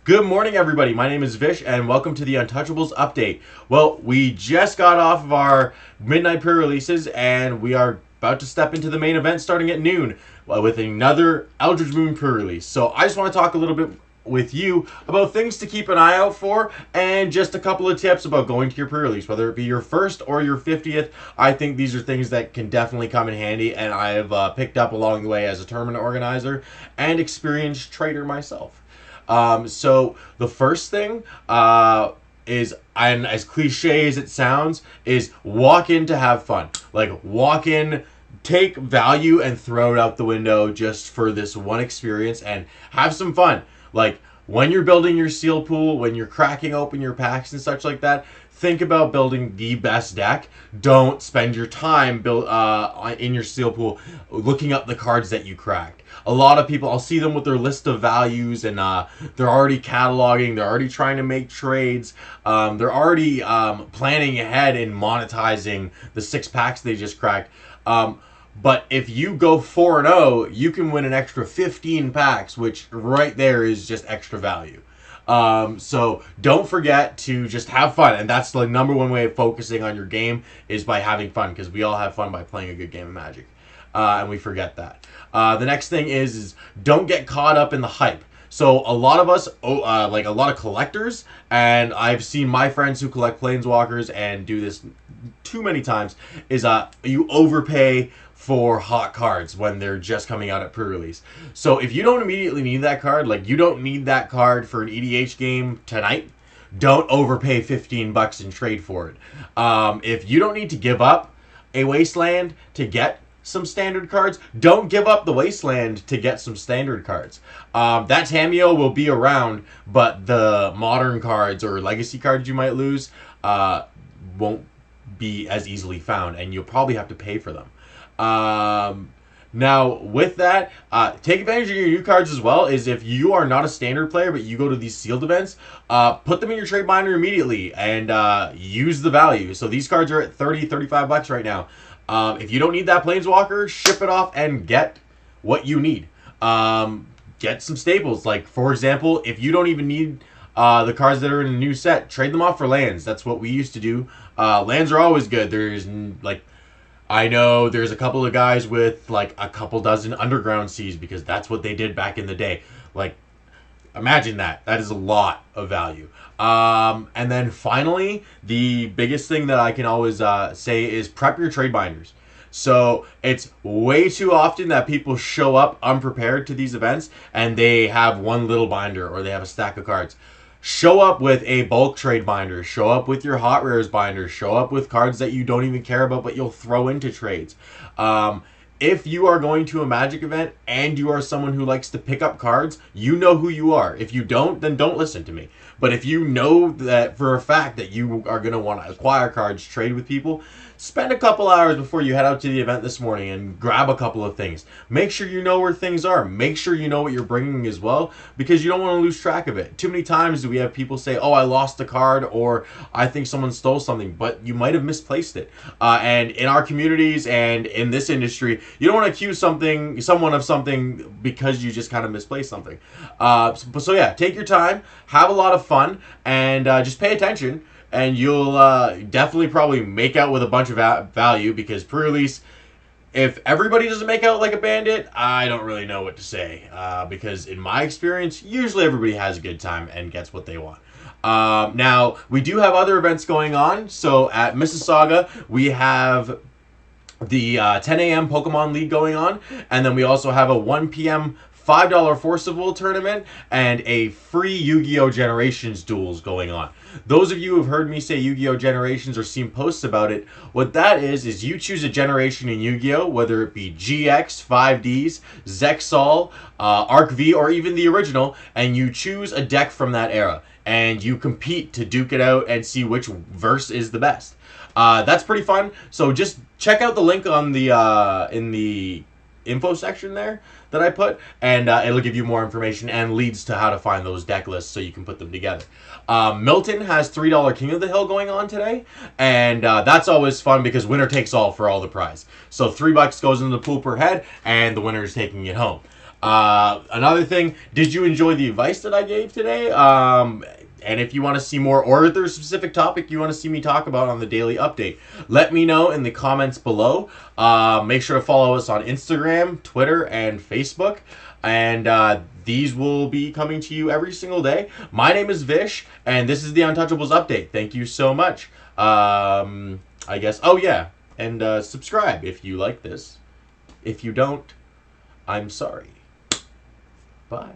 Good morning, everybody. My name is Vish, and welcome to the Untouchables update. Well, we just got off of our midnight pre-releases, and we are about to step into the main event starting at noon with another Eldritch Moon pre-release. So I just want to talk a little bit with you about things to keep an eye out for and just a couple of tips about going to your pre-release, whether it be your first or your 50th. I think these are things that can definitely come in handy, and I have picked up along the way as a tournament organizer and experienced trader myself. So the first thing is, and as cliche as it sounds, is walk in to have fun. Like, walk in, take value and throw it out the window just for this one experience and have some fun. Like, when you're building your seal pool, when you're cracking open your packs and such like that, think about building the best deck. Don't spend your time in your seal pool looking up the cards that you cracked. A lot of people, I'll see them with their list of values, and they're already cataloging, they're already trying to make trades, they're already planning ahead and monetizing the 6 packs they just cracked. But if you go 4-0, you can win an extra 15 packs, which right there is just extra value. So don't forget to just have fun, and that's the number one way of focusing on your game, is by having fun, because we all have fun by playing a good game of Magic, and we forget that. The next thing is don't get caught up in the hype. So a lot of us, like a lot of collectors, and I've seen my friends who collect Planeswalkers and do this too many times, is you overpay for hot cards when they're just coming out at pre-release. So if you don't immediately need that card, like you don't need that card for an EDH game tonight, don't overpay $15 and trade for it. If you don't need to give up a Wasteland to get some standard cards, don't give up the Wasteland to get some standard cards. That Tameo will be around, but the modern cards or legacy cards you might lose won't be as easily found, and you'll probably have to pay for them. Now, with that, take advantage of your new cards as well. Is if you are not a standard player, but you go to these sealed events, put them in your trade binder immediately and use the value. So these cards are at $30-$35 right now. If you don't need that Planeswalker, ship it off and get what you need. Get some staples. Like, for example, if you don't even need the cards that are in the new set, trade them off for lands. That's what we used to do. Lands are always good. There's, like, I know there's a couple of guys with, like, a couple dozen Underground Seas because that's what they did back in the day. Like, imagine that. That is a lot of value. And then finally, the biggest thing that I can always say is prep your trade binders. So it's way too often that people show up unprepared to these events and they have one little binder or they have a stack of cards. Show up with a bulk trade binder. Show up with your hot rares binder. Show up with cards that you don't even care about but you'll throw into trades. If you are going to a Magic event and you are someone who likes to pick up cards, you know who you are. If you don't, then don't listen to me. But if you know that for a fact that you are going to want to acquire cards, trade with people, spend a couple hours before you head out to the event this morning and grab a couple of things. Make sure you know where things are. Make sure you know what you're bringing as well, because you don't want to lose track of it. Too many times do we have people say, oh, I lost a card, or I think someone stole something, but you might have misplaced it. And in our communities and in this industry, you don't want to accuse someone of something because you just kind of misplaced something. So yeah, take your time, have a lot of fun, and just pay attention, and you'll definitely probably make out with a bunch of value, because pre-release, if everybody doesn't make out like a bandit, I don't really know what to say, because in my experience, usually everybody has a good time and gets what they want. Now, we do have other events going on. So at Mississauga, we have the 10 a.m. Pokemon League going on, and then we also have a 1 p.m. $5 Forcible tournament and a free Yu-Gi-Oh! Generations duels going on. Those of you who have heard me say Yu-Gi-Oh! Generations or seen posts about it, what that is you choose a generation in Yu-Gi-Oh! Whether it be GX, 5Ds, Zexal, Arc V, or even the original, and you choose a deck from that era, and you compete to duke it out and see which verse is the best. That's pretty fun. So just check out the link on the in the info section there that I put, and it'll give you more information and leads to how to find those deck lists so you can put them together. Milton has $3 King of the Hill going on today, and that's always fun because winner takes all for all the prize. So $3 goes into the pool per head, and the winner is taking it home. Another thing, did you enjoy the advice that I gave today? And if you want to see more, or if there's a specific topic you want to see me talk about on the daily update, let me know in the comments below. Make sure to follow us on Instagram, Twitter, and Facebook. And these will be coming to you every single day. My name is Vish, and this is the Untouchables update. Thank you so much. I guess, oh yeah, and subscribe if you like this. If you don't, I'm sorry. Bye.